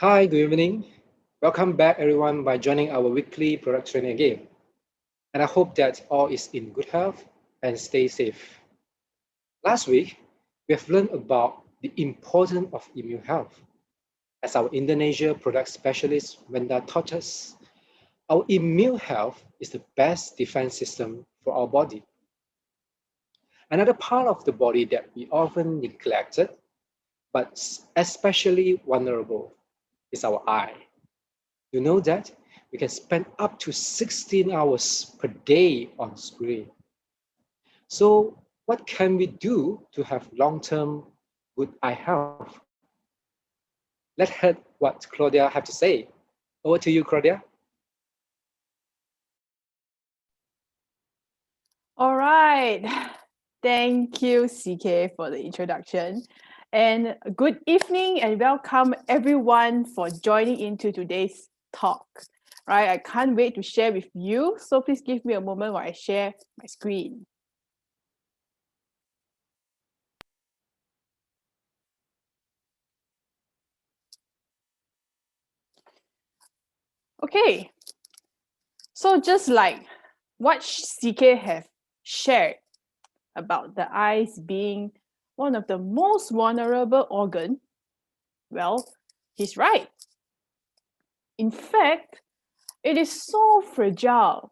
Hi, good evening. Welcome back, everyone, by joining our weekly product training again. And I hope that all is in good health and stay safe. Last week, we have learned about the importance of immune health. As our Indonesia product specialist, Wenda taught us, our immune health is the best defense system for our body. Another part of the body that we often neglected, but especially vulnerable, is our eye. You know that we can spend up to 16 hours per day on screen. So what can we do to have long-term good eye health? Let's hear what Claudia have to say. Over to you, Claudia. All right. Thank you, CK, for the introduction. And good evening and welcome everyone for joining into today's talk. Right, I can't wait to share with you. So please give me a moment while I share my screen. Okay. So just like what CK have shared about the eyes being one of the most vulnerable organ, well, he's right. In fact, it is so fragile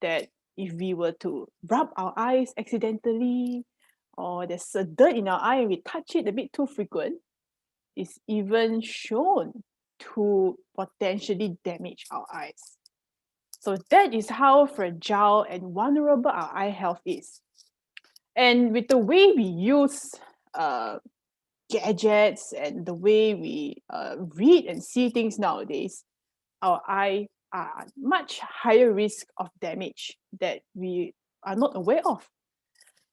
that if we were to rub our eyes accidentally or there's a dirt in our eye and we touch it a bit too frequent, it's even shown to potentially damage our eyes. So that is how fragile and vulnerable our eye health is. And with the way we use gadgets and the way we read and see things nowadays, our eye are much higher risk of damage that we are not aware of.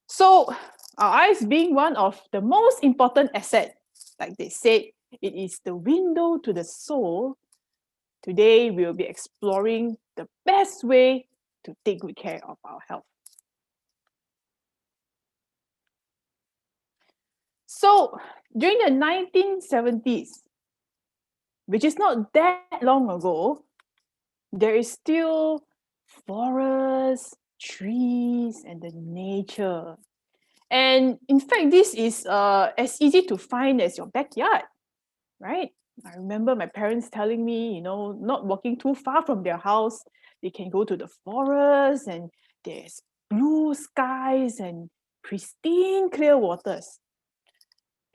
So our eyes being one of the most important asset, like they said, it is the window to the soul. Today we'll be exploring the best way to take good care of our health. So during the 1970s, which is not that long ago, there is still forests, trees, and the nature. And in fact, this is as easy to find as your backyard, right? I remember my parents telling me, not walking too far from their house, they can go to the forest and there's blue skies and pristine clear waters.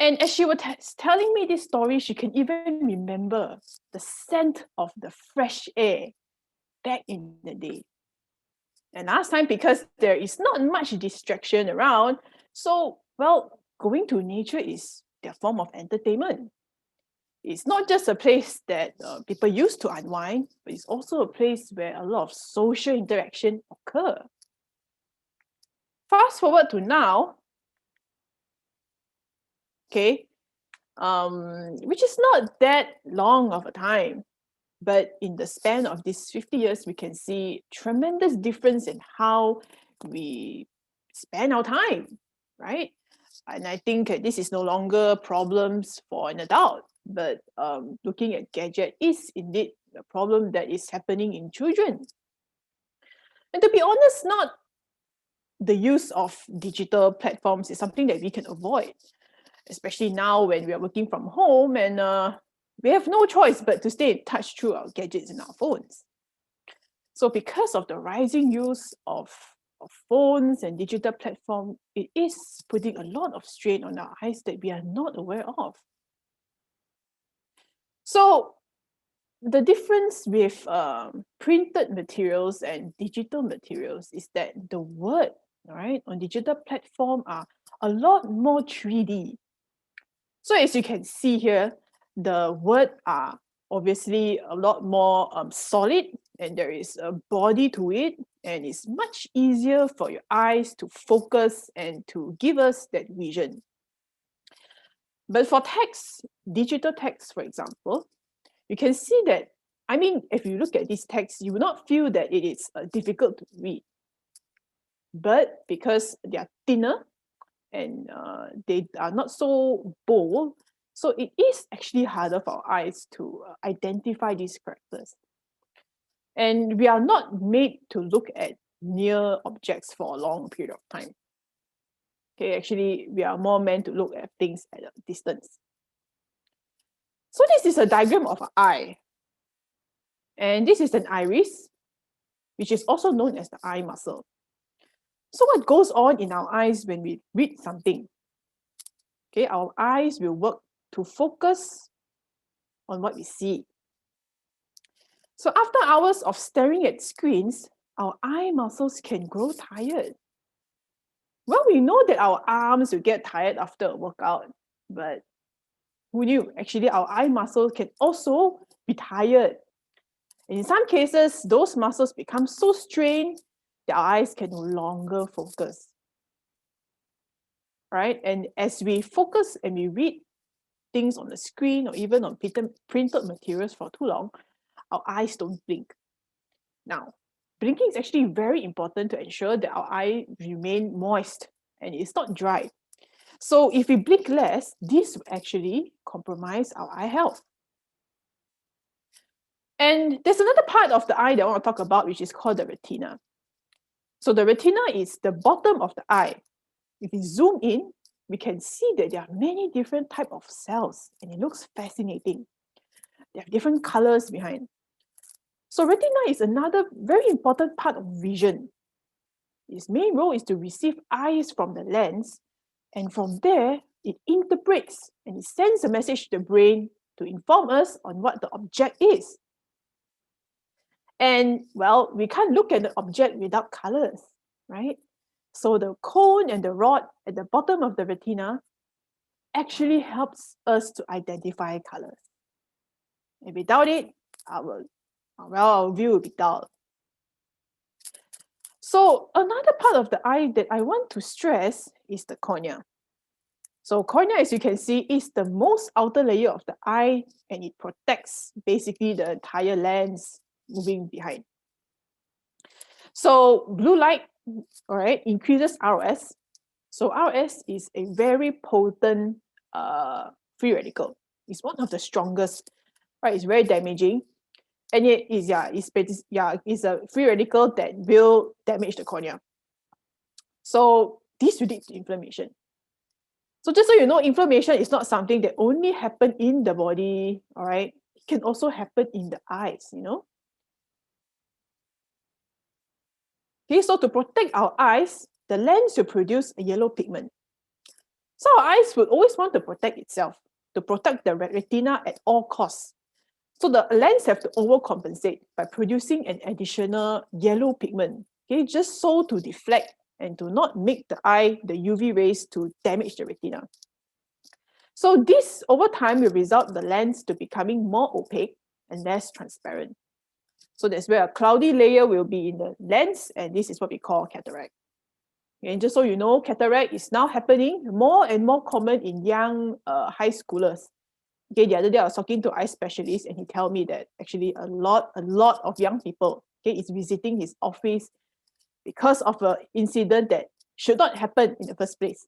And as she was telling me this story, she can even remember the scent of the fresh air back in the day. And last time, because there is not much distraction around, so, well, going to nature is their form of entertainment. It's not just a place that people use to unwind, but it's also a place where a lot of social interaction occur. Fast forward to now, okay, which is not that long of a time. But in the span of these 50 years, we can see tremendous difference in how we spend our time, right? And I think this is no longer problems for an adult, but looking at gadget is indeed a problem that is happening in children. And to be honest, not the use of digital platforms is something that we can avoid, especially now when we are working from home and we have no choice but to stay in touch through our gadgets and our phones. So because of the rising use of phones and digital platform, it is putting a lot of strain on our eyes that we are not aware of. So the difference with printed materials and digital materials is that the word, right, on digital platform are a lot more 3D. So as you can see here, the words are obviously a lot more solid and there is a body to it and it's much easier for your eyes to focus and to give us that vision. But for text, digital text, for example, you can see that, I mean, if you look at this text, you will not feel that it is difficult to read. But because they are thinner and they are not so bold, So it is actually harder for our eyes to identify these characters. And we are not made to look at near objects for a long period of time. Okay, actually, we are more meant to look at things at a distance. So this is a diagram of an eye. And this is an iris, which is also known as the eye muscle. So what goes on in our eyes when we read something? Okay, our eyes will work to focus on what we see. So after hours of staring at screens, our eye muscles can grow tired. Well, we know that our arms will get tired after a workout, but who knew? Actually, our eye muscles can also be tired. And in some cases, those muscles become so strained that our eyes can no longer focus. Right? And as we focus and we read things on the screen or even on printed materials for too long, our eyes don't blink. Now, blinking is actually very important to ensure that our eye remain moist and it's not dry. So if we blink less, this will actually compromise our eye health. And there's another part of the eye that I want to talk about, which is called the retina. So the retina is the bottom of the eye. If we zoom in, we can see that there are many different types of cells, and it looks fascinating. They have different colors behind. So retina is another very important part of vision. Its main role is to receive eyes from the lens, and from there, it interprets and it sends a message to the brain to inform us on what the object is. And well, we can't look at the object without colors, right? So the cone and the rod at the bottom of the retina actually helps us to identify colors. And without it, our view will be dull. So another part of the eye that I want to stress is the cornea. So cornea, as you can see, is the most outer layer of the eye, and it protects basically the entire lens moving behind. So blue light, all right, increases ROS. So ROS is a very potent free radical. It's one of the strongest, right? It's very damaging. And it is, it's a free radical that will damage the cornea. So this will lead to inflammation. So just so you know, inflammation is not something that only happens in the body, all right? It can also happen in the eyes, you know? Okay, so to protect our eyes, the lens will produce a yellow pigment. So our eyes will always want to protect itself, to protect the retina at all costs. So the lens have to overcompensate by producing an additional yellow pigment, okay, just so to deflect and to not make the UV rays to damage the retina. So this over time will result in the lens to becoming more opaque and less transparent. So that's where a cloudy layer will be in the lens, and this is what we call cataract. And just so you know, cataract is now happening more and more common in young high schoolers. Okay, the other day I was talking to eye specialist, and he told me that actually a lot of young people, okay, is visiting his office because of an incident that should not happen in the first place.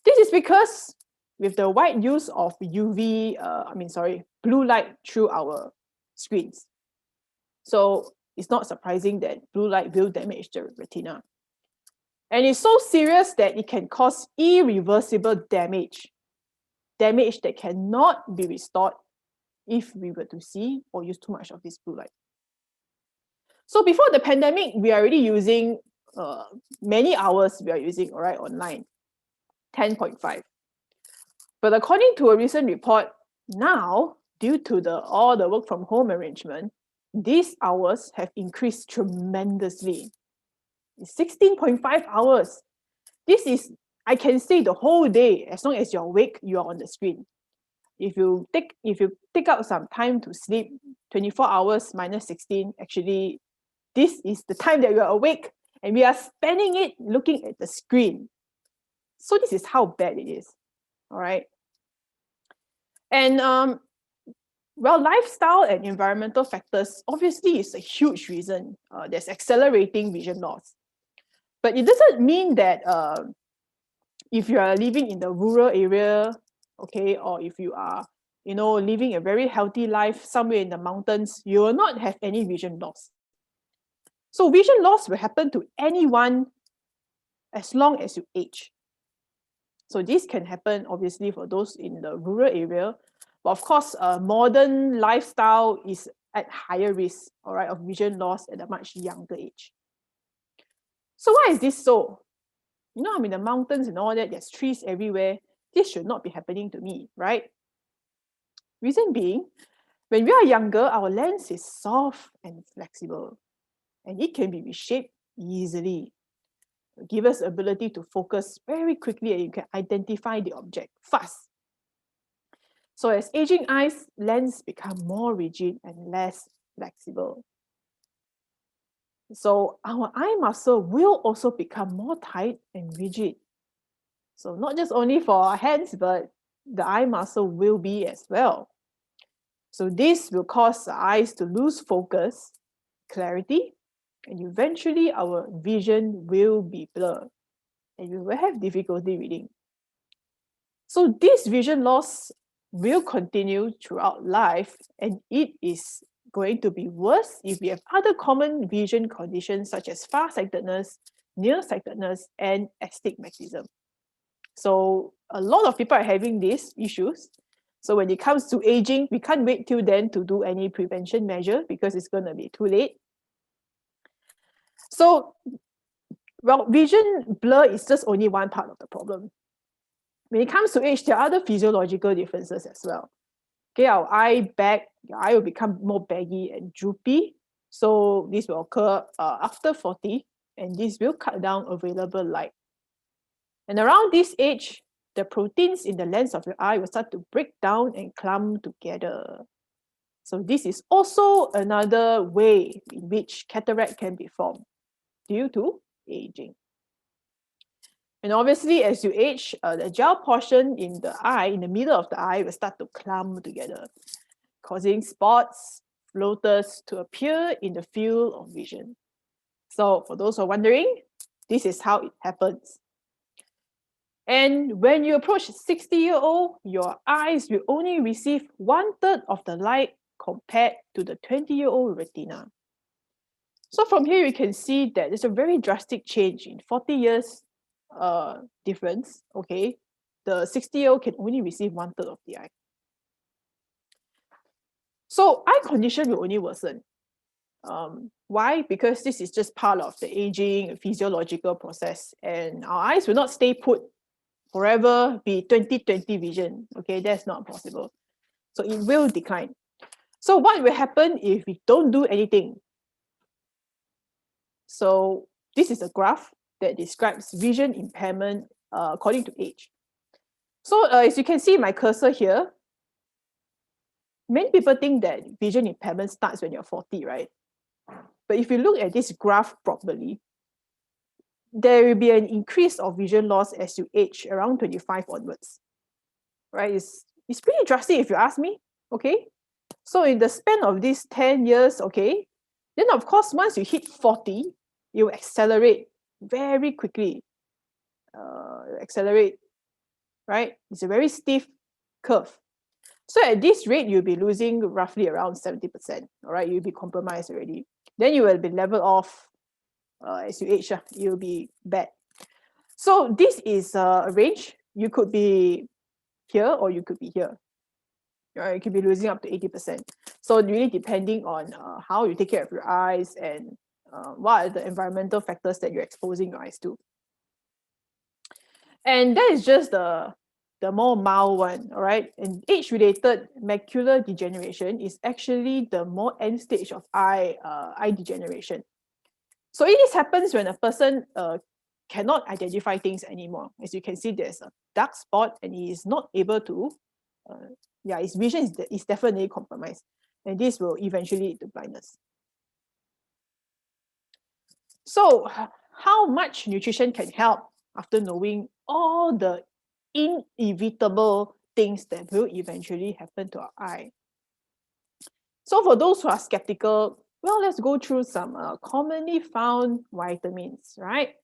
This is because with the wide use of blue light through our screens. So it's not surprising that blue light will damage the retina. And it's so serious that it can cause irreversible damage that cannot be restored if we were to see or use too much of this blue light. So before the pandemic, we are already using many hours we are using, all right, online, 10.5. But according to a recent report, now, due to all the work from home arrangement, these hours have increased tremendously. It's 16.5 hours. This is, I can say, the whole day. As long as you're awake, you're on the screen. If you take out some time to sleep, 24 hours minus 16, actually, this is the time that we are awake, and we are spending it looking at the screen. So this is how bad it is. All right. And well, lifestyle and environmental factors obviously is a huge reason that's accelerating vision loss. But it doesn't mean that if you are living in the rural area okay, or if you are, living a very healthy life somewhere in the mountains, you will not have any vision loss. So vision loss will happen to anyone as long as you age. So this can happen obviously for those in the rural area, but of course, modern lifestyle is at higher risk, all right, of vision loss at a much younger age. So why is this so? I'm in the mountains and all that, there's trees everywhere. This should not be happening to me, right? Reason being, when we are younger, our lens is soft and flexible, and it can be reshaped easily. Give us ability to focus very quickly and you can identify the object fast. So as aging eyes, lens become more rigid and less flexible. So our eye muscle will also become more tight and rigid. So not just only for our hands, but the eye muscle will be as well. So this will cause the eyes to lose focus, clarity, and eventually our vision will be blurred and you will have difficulty reading. So this vision loss will continue throughout life, and it is going to be worse if we have other common vision conditions such as farsightedness, nearsightedness, and astigmatism. So a lot of people are having these issues. So when it comes to aging, we can't wait till then to do any prevention measure because it's going to be too late. So, well, vision blur is just only one part of the problem. When it comes to age, there are other physiological differences as well. Okay, our your eye will become more baggy and droopy. So this will occur after 40, and this will cut down available light. And around this age, the proteins in the lens of your eye will start to break down and clump together. So this is also another way in which cataract can be formed due to aging. And obviously, as you age, the gel portion in the eye, in the middle of the eye, will start to clump together, causing spots, floaters to appear in the field of vision. So for those who are wondering, this is how it happens. And when you approach 60-year-old, your eyes will only receive 1/3 of the light compared to the 20-year-old retina. So from here, you can see that there's a very drastic change in 40 years difference, okay? The 60-year-old can only receive 1/3 of the eye. So eye condition will only worsen. Why? Because this is just part of the aging physiological process, and our eyes will not stay put forever, be 20/20 vision. Okay, that's not possible. So it will decline. So what will happen if we don't do anything? So this is a graph that describes vision impairment according to age. So as you can see my cursor here, many people think that vision impairment starts when you're 40, right? But if you look at this graph properly, there will be an increase of vision loss as you age around 25 onwards, right? It's pretty drastic if you ask me, okay? So in the span of these 10 years, okay, then of course, once you hit 40, you accelerate very quickly. Accelerate, right? It's a very stiff curve. So at this rate, you'll be losing roughly around 70%, all right? You'll be compromised already. Then you will be leveled off as you age, you'll be bad. So this is a range. You could be here or you could be here. You could be losing up to 80%. So really depending on how you take care of your eyes and what are the environmental factors that you're exposing your eyes to. And that is just the more mild one, all right? And age-related macular degeneration is actually the more end stage of eye degeneration. So this happens when a person cannot identify things anymore. As you can see, there's a dark spot and he is not able to, his vision is definitely compromised. And this will eventually lead to blindness. So how much nutrition can help after knowing all the inevitable things that will eventually happen to our eye? So for those who are skeptical, well, let's go through some commonly found vitamins, right?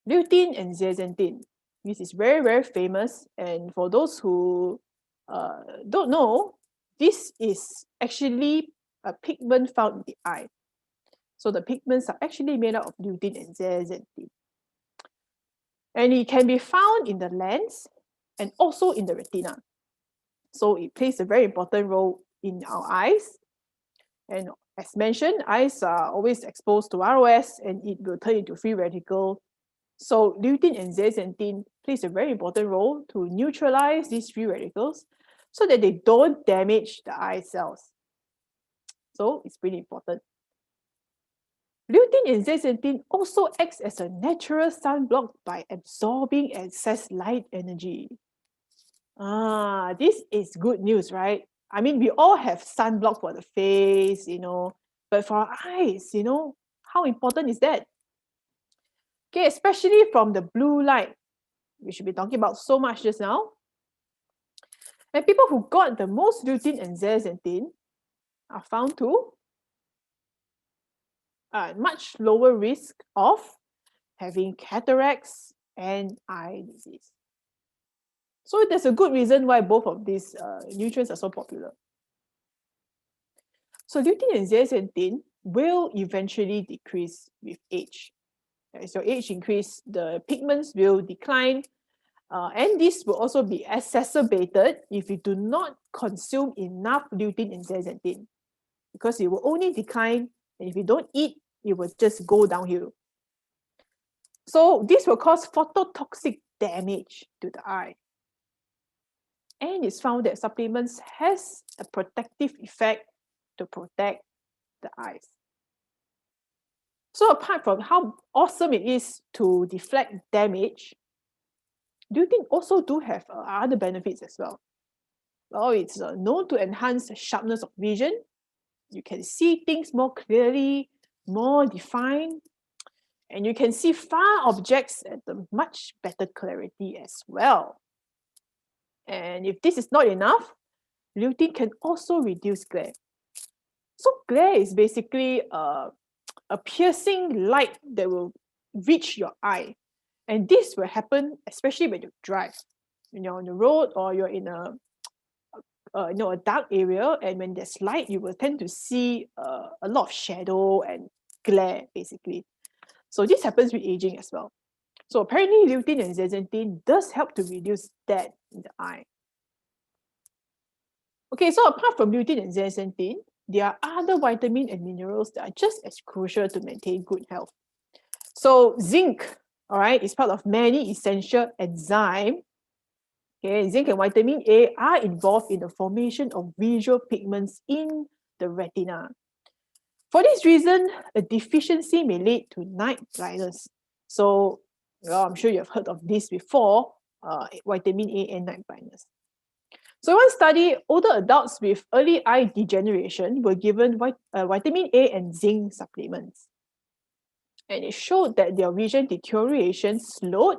Lutein and zeaxanthin. This is very, very famous. And for those who don't know, this is actually a pigment found in the eye. So the pigments are actually made out of lutein and zeaxanthin. And it can be found in the lens and also in the retina. So it plays a very important role in our eyes. And as mentioned, eyes are always exposed to ROS and it will turn into free radical. So lutein and zeaxanthin plays a very important role to neutralize these free radicals so that they don't damage the eye cells. So it's pretty important. Lutein and zeaxanthin also acts as a natural sunblock by absorbing excess light energy. This is good news, right? I mean, we all have sunblock for the face, but for our eyes, how important is that? Okay, especially from the blue light, we should be talking about so much just now. And people who got the most lutein and zeaxanthin are found to much lower risk of having cataracts and eye disease. So there's a good reason why both of these nutrients are so popular. So lutein and zeaxanthin will eventually decrease with age. As your age increase, the pigments will decline, and this will also be exacerbated if you do not consume enough lutein and zeaxanthin, because it will only decline, and if you don't eat, it will just go downhill. So this will cause phototoxic damage to the eye. And it's found that supplements has a protective effect to protect the eyes. So apart from how awesome it is to deflect damage, lutein also do have other benefits as well. Well, it's known to enhance the sharpness of vision. You can see things more clearly, more defined, and you can see far objects at a much better clarity as well. And if this is not enough, lutein can also reduce glare. So glare is basically a piercing light that will reach your eye. And this will happen especially when you drive. When you're on the road or you're in a dark area, and when there's light, you will tend to see a lot of shadow and glare, basically. So this happens with aging as well. So apparently lutein and zeaxanthin does help to reduce that in the eye. Okay, so apart from lutein and zeaxanthin, there are other vitamins and minerals that are just as crucial to maintain good health. So zinc, all right, is part of many essential enzymes. Okay, zinc and vitamin A are involved in the formation of visual pigments in the retina. For this reason, a deficiency may lead to night blindness. So, well, I'm sure you've heard of this before, vitamin A and night blindness. So one study, older adults with early eye degeneration were given vitamin A and zinc supplements. And it showed that their vision deterioration slowed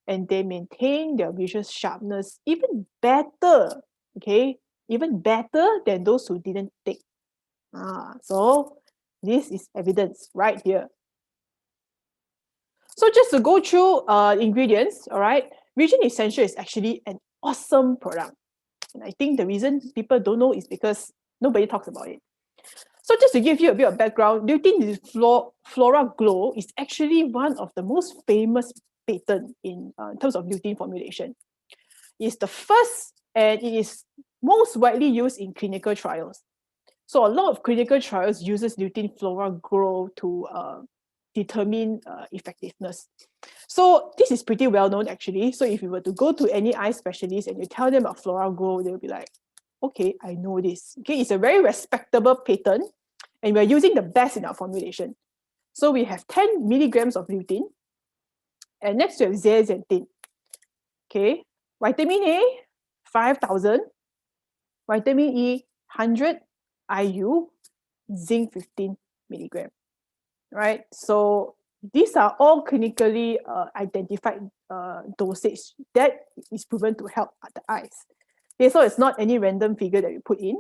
and they maintained their visual sharpness even better, okay? Even better than those who didn't take. So this is evidence right here. So just to go through ingredients, all right? Vision Essential is actually an awesome product. And I think the reason people don't know is because nobody talks about it. So just to give you a bit of background, lutein Flora Glow is actually one of the most famous patents in terms of lutein formulation. It's the first and it is most widely used in clinical trials. So a lot of clinical trials uses lutein Flora Glow to determine effectiveness. So this is pretty well known actually. So if you were to go to any eye specialist and you tell them about Flora Glow, they'll be like, okay, I know this. Okay, it's a very respectable patent and we're using the best in our formulation. So we have 10 milligrams of lutein and next we have zeaxanthin. Okay, vitamin A, 5,000, vitamin E, 100 IU, zinc 15 milligram. Right, so these are all clinically identified dosage that is proven to help the eyes. Okay, so it's not any random figure that we put in.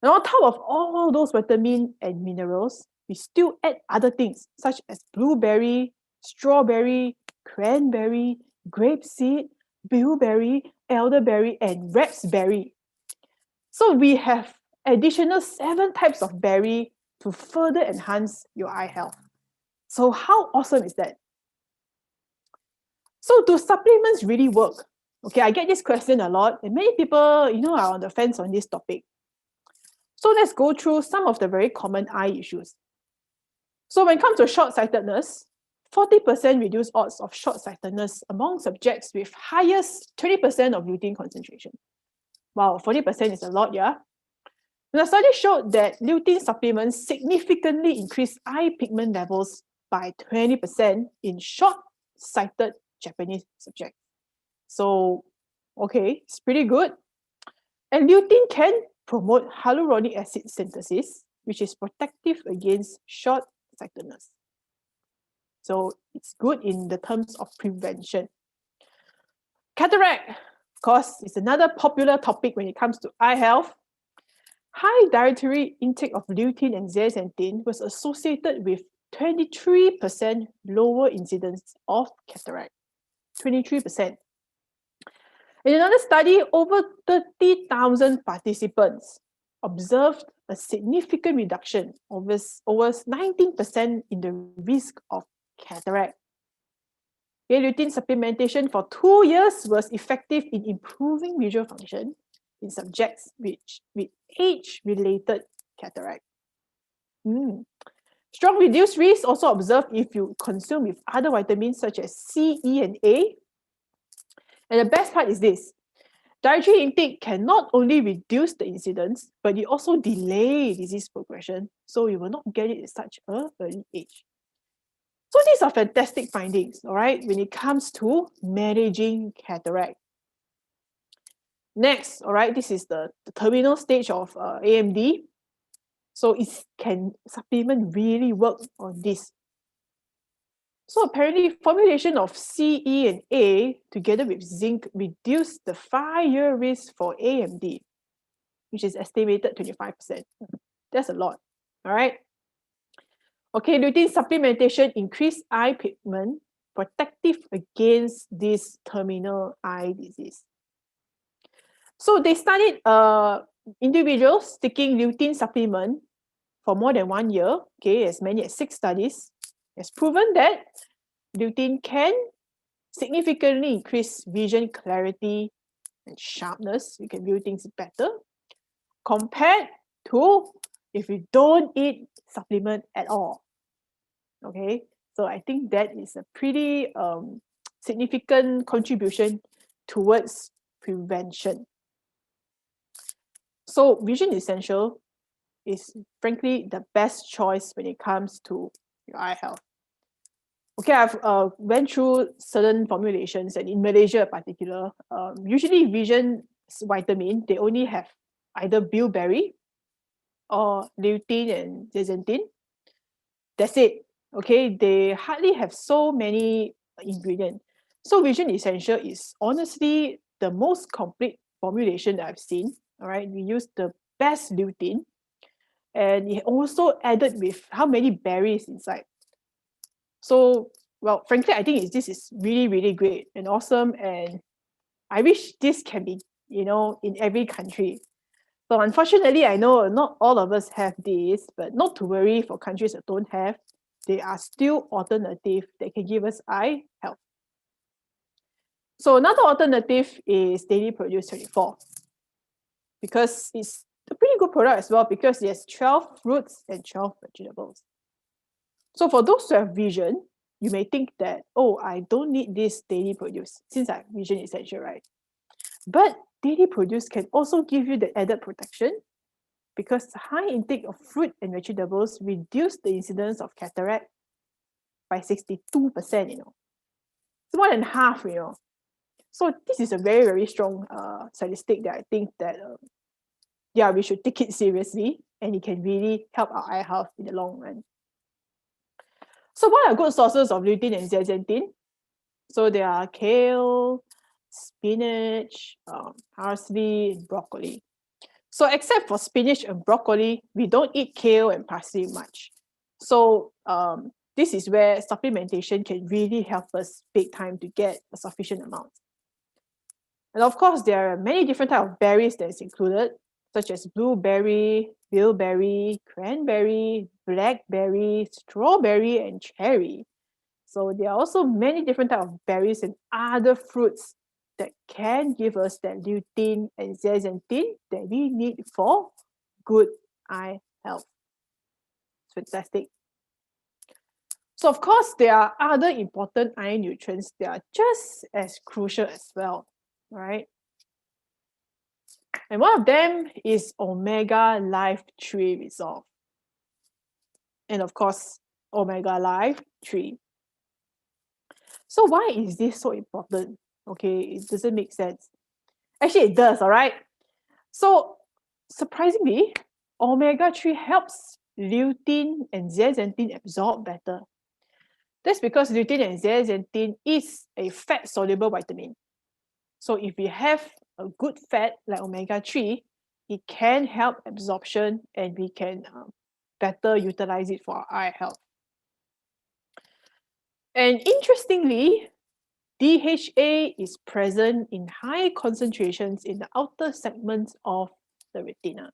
And on top of all those vitamins and minerals, we still add other things such as blueberry, strawberry, cranberry, grapeseed, bilberry, elderberry, and raspberry. So we have additional 7 types of berry to further enhance your eye health. So how awesome is that? So do supplements really work? Okay, I get this question a lot, and many people, are on the fence on this topic. So let's go through some of the very common eye issues. So when it comes to short-sightedness, 40% reduced odds of short-sightedness among subjects with highest 20% of lutein concentration. Wow, 40% is a lot, yeah? And the study showed that lutein supplements significantly increase eye pigment levels by 20% in short-sighted Japanese subjects. So, okay, it's pretty good. And lutein can promote hyaluronic acid synthesis, which is protective against short-sightedness. So it's good in the terms of prevention. Cataract, of course, is another popular topic when it comes to eye health. High dietary intake of lutein and zeaxanthin was associated with 23% lower incidence of cataract. 23%. In another study, over 30,000 participants observed a significant reduction, over 19% in the risk of cataract. Lutein supplementation for 2 years was effective in improving visual function in subjects with age-related cataract. Strong reduced risk also observed if you consume with other vitamins such as C, E, and A. And the best part is this. Dietary intake can not only reduce the incidence, but it also delay disease progression, so you will not get it at such an early age. So these are fantastic findings, all right, when it comes to managing cataract. Next, all right, this is the terminal stage of AMD. So can supplement really work on this? So apparently, formulation of C, E, and A together with zinc reduce the 5-year risk for AMD, which is estimated 25%. That's a lot, all right? Okay, lutein supplementation increase eye pigment, protective against this terminal eye disease. So they studied individuals taking lutein supplement for more than 1 year, okay, as many as 6 studies. It's proven that lutein can significantly increase vision clarity and sharpness. You can view things better compared to if you don't eat supplement at all. Okay, so I think that is a pretty significant contribution towards prevention. So Vision Essential is frankly the best choice when it comes to your eye health. Okay, I've went through certain formulations, and in Malaysia in particular, usually Vision vitamin, they only have either bilberry or lutein and zeaxanthin. That's it. Okay, they hardly have so many ingredients. So Vision Essential is honestly the most complete formulation that I've seen. All right, we use the best lutein, and it also added with how many berries inside. So, well, frankly, I think this is really, really great and awesome, and I wish this can be, in every country. So unfortunately, I know not all of us have this, but not to worry for countries that don't have. There are still alternatives that can give us eye health. So another alternative is Daily Produce 24, because it's a pretty good product as well, because it has 12 fruits and 12 vegetables. So for those who have vision, you may think that, oh, I don't need this Daily Produce since I have Vision Essential, right? But Daily Produce can also give you the added protection, because high intake of fruit and vegetables reduce the incidence of cataract by 62%, It's more than half, So this is a very, very strong statistic that I think that, we should take it seriously, and it can really help our eye health in the long run. So what are good sources of lutein and zeaxanthin? So there are kale, spinach, parsley, and broccoli. So except for spinach and broccoli, we don't eat kale and parsley much. So this is where supplementation can really help us big time to get a sufficient amount. And of course, there are many different types of berries that's included, such as blueberry, bilberry, cranberry, blackberry, strawberry, and cherry. So there are also many different types of berries and other fruits that can give us that lutein and zeaxanthin that we need for good eye health. It's fantastic. So of course, there are other important eye nutrients that are just as crucial as well, right? And one of them is omega life 3 resolve. And of course, omega life 3. So why is this so important? Okay, it doesn't make sense. Actually, it does, all right? So surprisingly, omega 3 helps lutein and zeaxanthin absorb better. That's because lutein and zeaxanthin is a fat-soluble vitamin. So if we have a good fat like omega 3, it can help absorption and we can better utilize it for our eye health. And interestingly, DHA is present in high concentrations in the outer segments of the retina.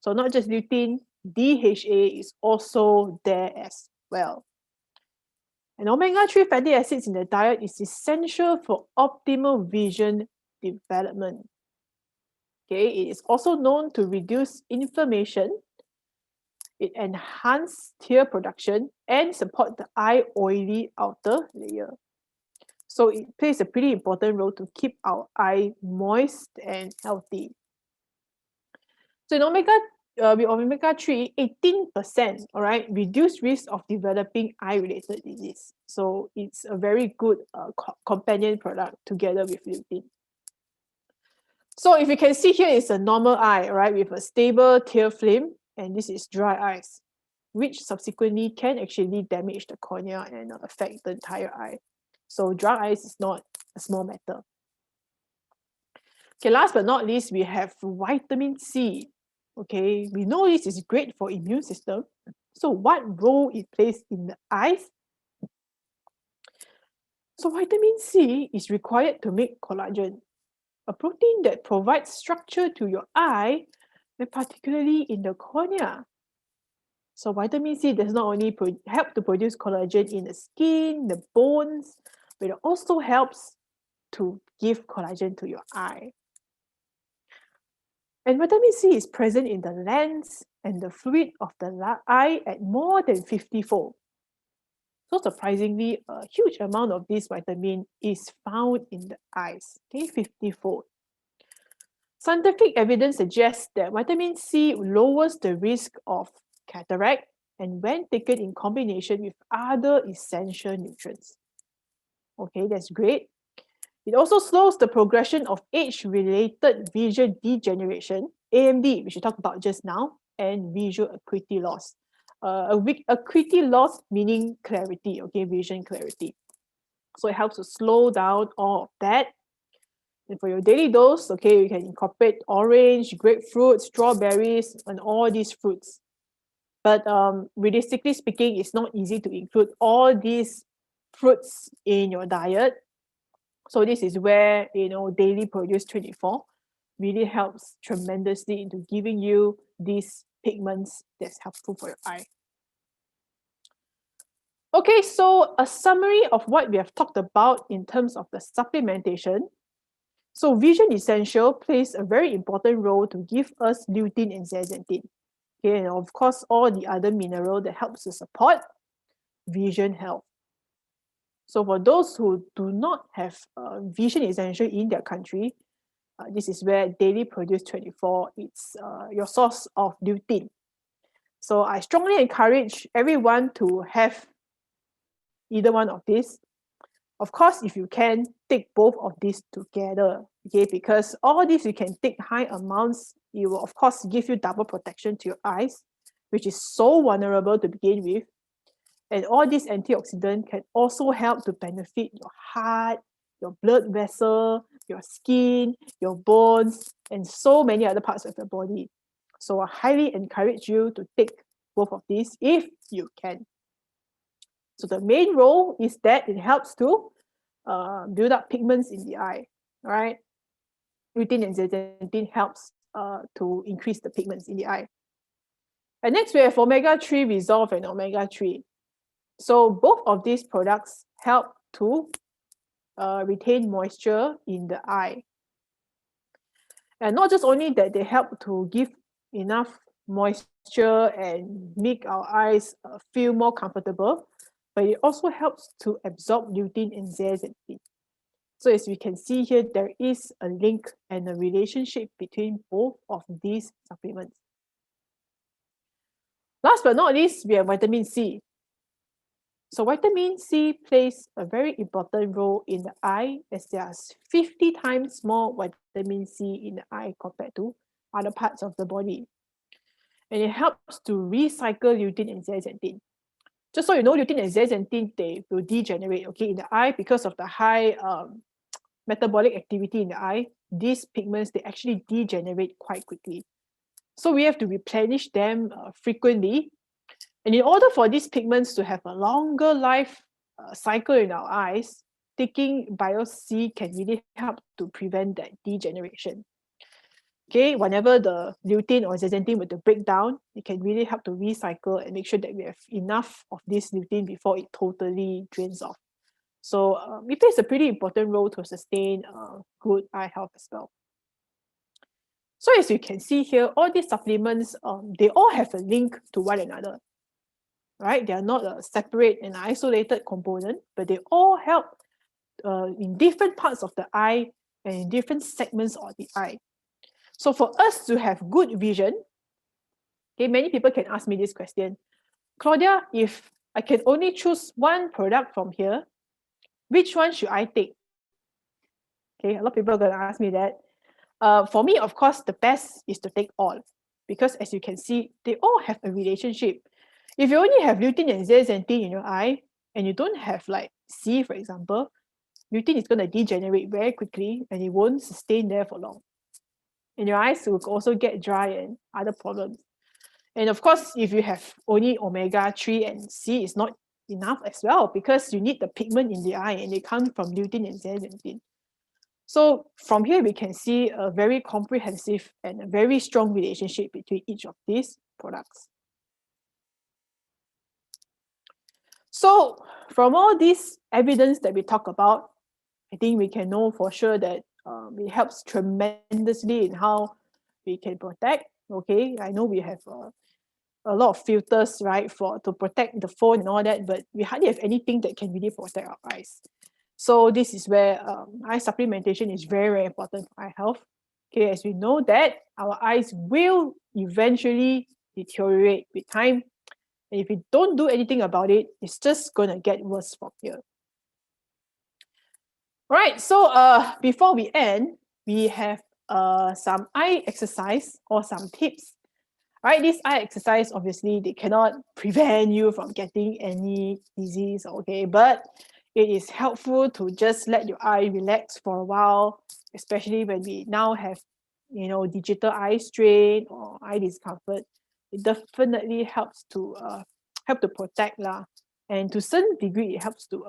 So not just lutein, DHA is also there as well. And omega-3 fatty acids in the diet is essential for optimal vision development. Okay, it is also known to reduce inflammation. It enhances tear production and support the eye oily outer layer. So it plays a pretty important role to keep our eye moist and healthy. So in with omega-3, 18%, all right, reduced risk of developing eye-related disease. So it's a very good companion product together with lutein. So if you can see here is a normal eye, right, with a stable tear film, and this is dry eyes, which subsequently can actually damage the cornea and affect the entire eye. So dry eyes is not a small matter. Okay, last but not least, we have vitamin C. Okay, we know this is great for immune system. So what role it plays in the eyes? So vitamin C is required to make collagen, a protein that provides structure to your eye, and particularly in the cornea. So vitamin C does not only help to produce collagen in the skin, the bones, but it also helps to give collagen to your eye. And vitamin C is present in the lens and the fluid of the eye at more than 50-fold. So surprisingly, a huge amount of this vitamin is found in the eyes, okay, 50-fold. Scientific evidence suggests that vitamin C lowers the risk of cataract and when taken in combination with other essential nutrients. Okay, that's great. It also slows the progression of age-related vision degeneration, AMD, which we talked about just now, and visual acuity loss. Acuity loss meaning clarity, okay, vision clarity. So it helps to slow down all of that. And for your daily dose, okay, you can incorporate orange, grapefruit, strawberries, and all these fruits. But realistically speaking, it's not easy to include all these fruits in your diet. So this is where, daily produce 24 really helps tremendously into giving you these pigments that's helpful for your eye. Okay, so a summary of what we have talked about in terms of the supplementation. So Vision Essential plays a very important role to give us lutein and zeaxanthin. Okay, and of course, all the other mineral that helps to support vision health. So for those who do not have Vision Essential in their country, this is where Daily Produce 24 is your source of lutein. So I strongly encourage everyone to have either one of these. Of course, if you can, take both of these together, okay? Because all these you can take high amounts, it will of course give you double protection to your eyes, which is so vulnerable to begin with. And all these antioxidants can also help to benefit your heart, your blood vessel, your skin, your bones, and so many other parts of your body. So I highly encourage you to take both of these if you can. So the main role is that it helps to build up pigments in the eye, right? Lutein and zeaxanthin helps to increase the pigments in the eye. And next we have omega-3 resolve and omega-3. So both of these products help to retain moisture in the eye. And not just only that, they help to give enough moisture and make our eyes feel more comfortable, but it also helps to absorb lutein and zeaxanthin. So as we can see here, there is a link and a relationship between both of these supplements. Last but not least, we have vitamin C. So vitamin C plays a very important role in the eye, as there's 50 times more vitamin C in the eye compared to other parts of the body. And it helps to recycle lutein and zeaxanthin. Just so you know, lutein and zeaxanthin, they will degenerate, okay, in the eye because of the high metabolic activity in the eye. These pigments, they actually degenerate quite quickly. So we have to replenish them frequently. And in order for these pigments to have a longer life cycle in our eyes, taking Bio-C can really help to prevent that degeneration. Okay, whenever the lutein or zeaxanthin were to break down, it can really help to recycle and make sure that we have enough of this lutein before it totally drains off. So it plays a pretty important role to sustain good eye health as well. So as you can see here, all these supplements, they all have a link to one another, right? They are not a separate and isolated component, but they all help in different parts of the eye and in different segments of the eye. So for us to have good vision, okay, many people can ask me this question, Claudia, if I can only choose one product from here, which one should I take? Okay, a lot of people are going to ask me that. For me, of course, the best is to take all, because as you can see, they all have a relationship. If you only have lutein and zeaxanthin in your eye, and you don't have like C, for example, lutein is going to degenerate very quickly and it won't sustain there for long. And your eyes will also get dry and other problems. And of course, if you have only omega-3 and C, is not enough as well, because you need the pigment in the eye and they come from lutein and zeaxanthin. So from here, we can see a very comprehensive and a very strong relationship between each of these products. So from all this evidence that we talk about, I think we can know for sure that it helps tremendously in how we can protect. Okay, I know we have a lot of filters, right, to protect the phone and all that, but we hardly have anything that can really protect our eyes. So this is where eye supplementation is very, very important for eye health. Okay, as we know that our eyes will eventually deteriorate with time. And if we don't do anything about it, it's just going to get worse from here. All right, so before we end, we have some eye exercise or some tips. Right, this eye exercise, obviously, they cannot prevent you from getting any disease, okay? But it is helpful to just let your eye relax for a while, especially when we now have, digital eye strain or eye discomfort. It definitely helps to protect lah, and to some degree, it helps to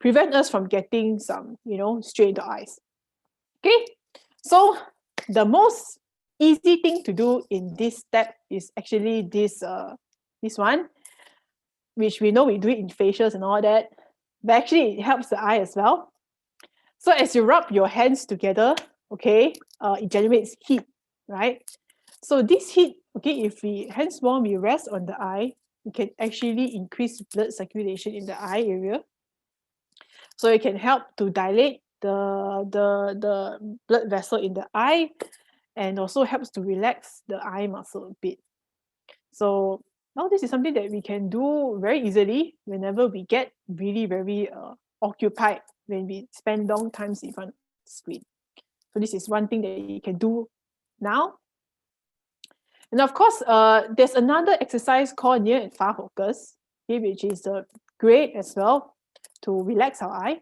prevent us from getting some, strain to eyes. Okay, so the most easy thing to do in this step is actually this one, which we know we do it in facials and all that, but actually it helps the eye as well. So as you rub your hands together, okay, it generates heat, right? So this heat, okay, if we hands warm, we rest on the eye, it can actually increase blood circulation in the eye area. So it can help to dilate the blood vessel in the eye, and also helps to relax the eye muscle a bit. So now this is something that we can do very easily whenever we get really very occupied, when we spend long times in front of the screen. So this is one thing that you can do now. And of course, there's another exercise called near and far focus, okay, which is great as well to relax our eye.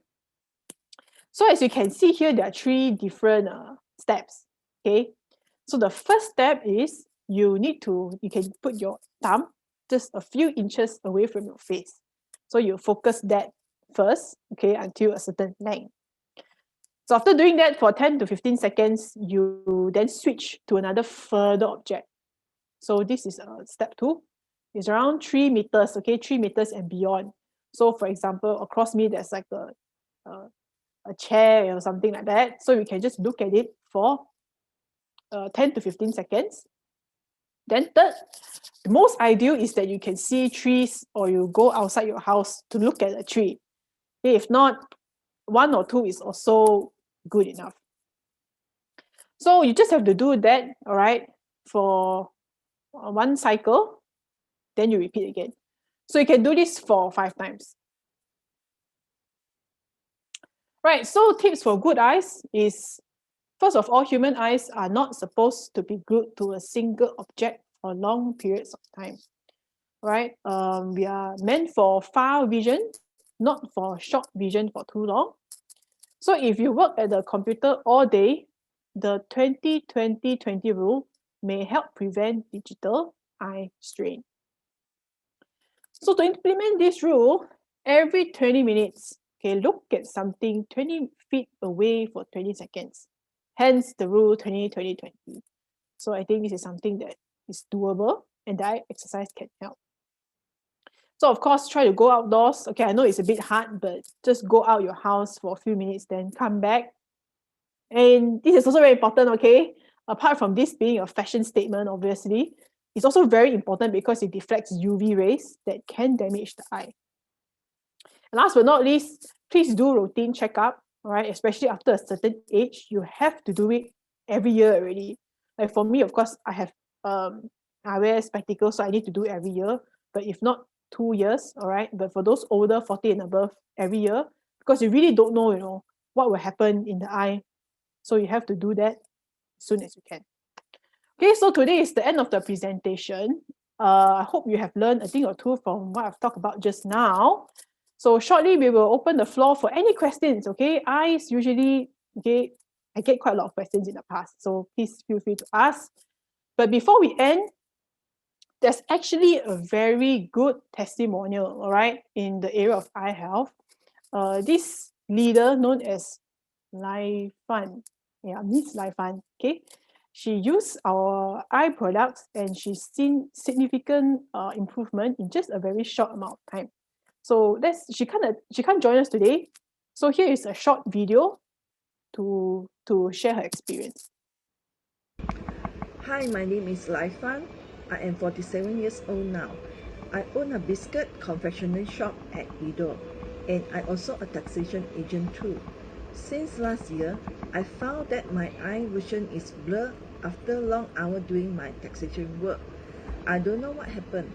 So as you can see here, there are 3 different steps, okay? So the first step is you can put your thumb just a few inches away from your face. So you focus that first, okay, until a certain length. So after doing that for 10 to 15 seconds, you then switch to another further object. So this is step 2. It's around 3 meters, okay, 3 meters and beyond. So for example, across me, there's like a chair or something like that. So you can just look at it for 10 to 15 seconds. Then third, the most ideal is that you can see trees or you go outside your house to look at a tree. Okay, if not, 1 or 2 is also good enough. So you just have to do that, all right, for 1 cycle, then you repeat again. So you can do this for 5 times. Right, so tips for good eyes is, first of all, human eyes are not supposed to be glued to a single object for long periods of time. Right? We are meant for far vision, not for short vision for too long. So if you work at the computer all day, the 20-20-20 rule may help prevent digital eye strain. So to implement this rule, every 20 minutes, okay, look at something 20 feet away for 20 seconds. Hence the rule 20-20-20. So I think this is something that is doable and that exercise can help. So of course, try to go outdoors. Okay, I know it's a bit hard, but just go out your house for a few minutes, then come back. And this is also very important, okay? Apart from this being a fashion statement, obviously, it's also very important because it deflects UV rays that can damage the eye. And last but not least, please do routine checkup, all right? Especially after a certain age, you have to do it every year already. Like for me, of course, I wear spectacles, so I need to do it every year. But if not 2 years, all right. But for those older, 40 and above, every year, because you really don't know, what will happen in the eye. So you have to do that as soon as you can. Okay, so today is the end of the presentation. I hope you have learned a thing or two from what I've talked about just now. So shortly, we will open the floor for any questions, okay? Eyes usually, okay, I get quite a lot of questions in the past, so please feel free to ask. But before we end, there's actually a very good testimonial, all right, in the area of eye health. This leader known as Lai Fan, Miss Lai Fan, okay? She used our eye products and she's seen significant improvement in just a very short amount of time. So she can't join us today. So here is a short video to share her experience. Hi, my name is Lai Fan. I am 47 years old now. I own a biscuit confectionery shop at Ido, and I also a taxation agent too. Since last year, I found that my eye vision is blurred after long hours doing my taxation work. I don't know what happened.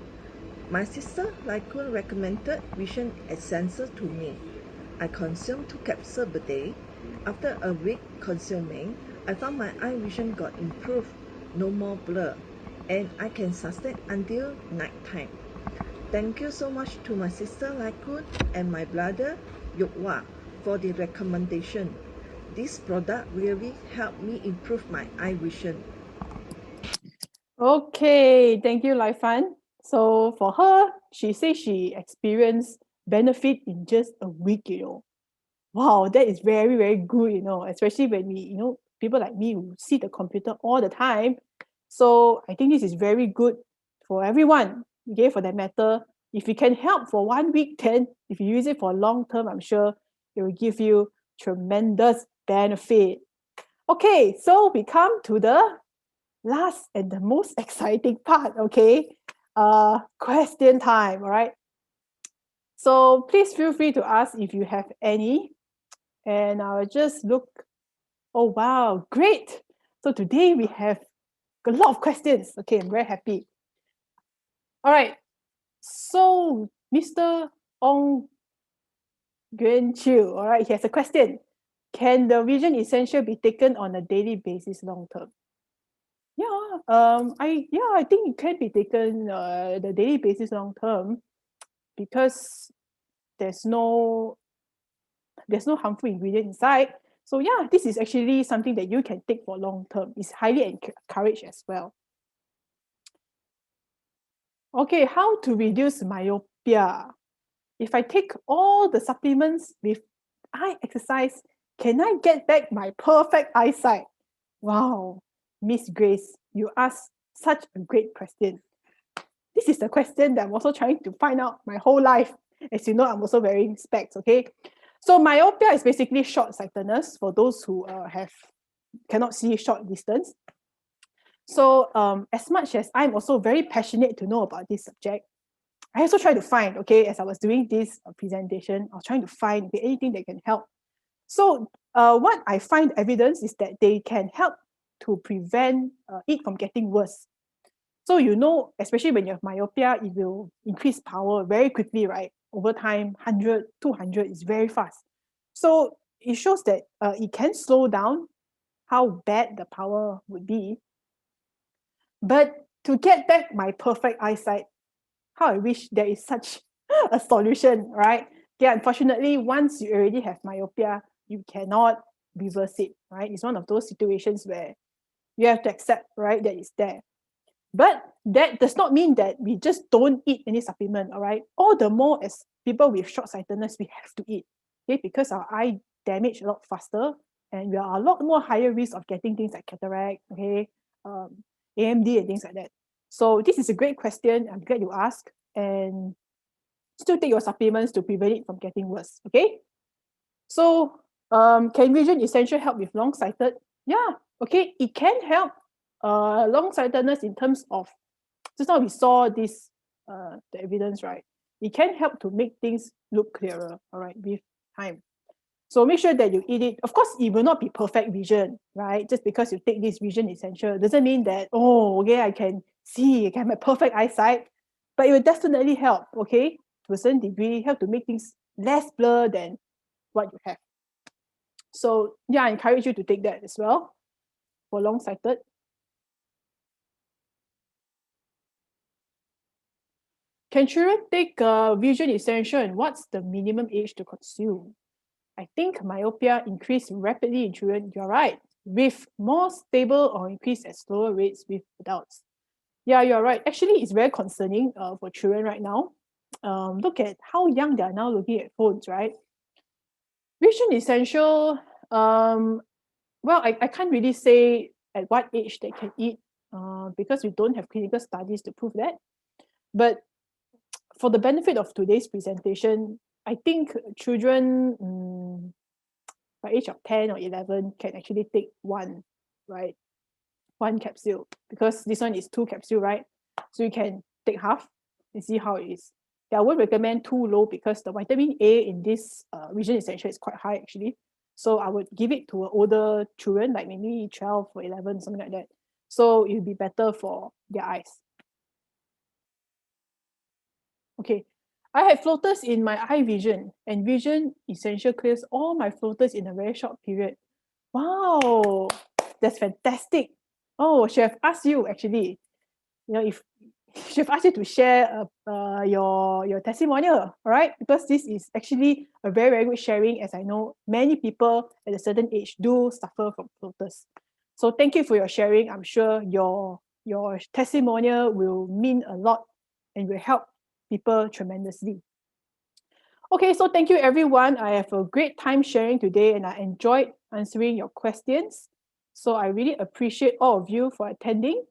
My sister Laikun recommended Vision Essence to me. I consumed 2 capsules per day. After a week consuming, I found my eye vision got improved, no more blur, and I can sustain until night time. Thank you so much to my sister Laikun and my brother Yokwa for the recommendation. This product really helped me improve my eye vision. Okay, thank you, Lai Fan. So for her, she says she experienced benefit in just a week. Wow, that is very, very good, especially when we, people like me who see the computer all the time. So I think this is very good for everyone, okay, for that matter. If you can help for 1 week, then if you use it for long term, I'm sure it will give you tremendous benefit. Okay, so we come to the last and the most exciting part, okay? Question time, all right? So please feel free to ask if you have any. And I'll just look. Oh, wow, great. So today we have a lot of questions. Okay, I'm very happy. All right. So Mr. Ong Yuan Chiu, all right, he has a question. Can the Vision Essential be taken on a daily basis long term? Yeah, I think it can be taken the daily basis long term because there's no harmful ingredient inside. So yeah, this is actually something that you can take for long term. It's highly encouraged as well. Okay, how to reduce myopia? if I take all the supplements with eye exercise, can I get back my perfect eyesight? Wow, Miss Grace, you asked such a great question. This is the question that I'm also trying to find out my whole life. As you know, I'm also wearing specs, okay? So myopia is basically short-sightedness for those who cannot see short distance. So as much as I'm also very passionate to know about this subject, I also try to find, okay, as I was doing this presentation, I was trying to find anything that can help. So what I find evidence is that they can help to prevent it from getting worse. So you know, especially when you have myopia, it will increase power very quickly, right? Over time, 100, 200 is very fast. So it shows that it can slow down how bad the power would be. But to get back my perfect eyesight, how I wish there is such a solution, right? Yeah, unfortunately, once you already have myopia, you cannot reverse it, right? It's one of those situations where you have to accept, right, that it's there. But that does not mean that we just don't eat any supplement, all right? All the more as people with short-sightedness, we have to eat, okay? Because our eye damage a lot faster and we are a lot more higher risk of getting things like cataract, okay, AMD and things like that. So this is a great question. I'm glad you asked. And still take your supplements to prevent it from getting worse, okay? So can Vision Essential help with long-sighted? Yeah, okay, it can help long-sightedness in terms of, just now we saw this, the evidence, right? It can help to make things look clearer, all right, with time. So make sure that you eat it. Of course, it will not be perfect vision, right? Just because you take this Vision Essential doesn't mean that, oh, okay, I can see, I can have perfect eyesight, but it will definitely help, okay, to a certain degree, help to make things less blur than what you have. So yeah, I encourage you to take that as well for long-sighted. Can children take Vision Essential, and what's the minimum age to consume? I think myopia increased rapidly in children. You're right, with more stable or increased at slower rates with adults. Yeah, you're right. Actually, it's very concerning for children right now. Look at how young they are now looking at phones, right? Vision Essential, well, I can't really say at what age they can eat because we don't have clinical studies to prove that. But for the benefit of today's presentation, I think children by age of 10 or 11 can actually take one, right? One capsule, because this one is 2 capsule, right? So you can take half and see how it is. Yeah, I would recommend too low because the vitamin A in this Vision Essential is quite high actually. So I would give it to older children, like maybe 12 or 11, something like that. So it will be better for their eyes. Okay, I have floaters in my eye vision, and Vision Essential clears all my floaters in a very short period. Wow, that's fantastic. Oh, should have asked you actually. You know, if should have asked you to share your testimonial, right? Because this is actually a very, very good sharing, as I know many people at a certain age do suffer from floaters. So thank you for your sharing. I'm sure your testimonial will mean a lot and will help people tremendously. Okay, so thank you everyone. I have a great time sharing today and I enjoyed answering your questions. So I really appreciate all of you for attending.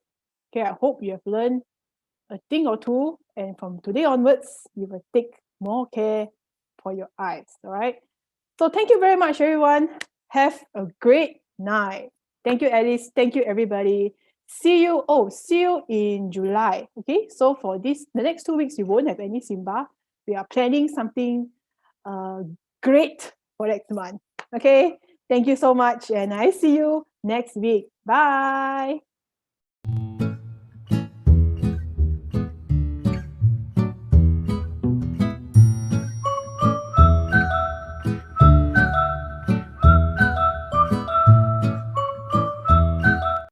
Okay, I hope you have learned a thing or two, and from today onwards, you will take more care for your eyes, all right? So thank you very much, everyone. Have a great night. Thank you, Alice. Thank you, everybody. See you in July, okay? So for the next 2 weeks, you won't have any Simba. We are planning something great for next month, okay? Thank you so much, and I see you next week. Bye.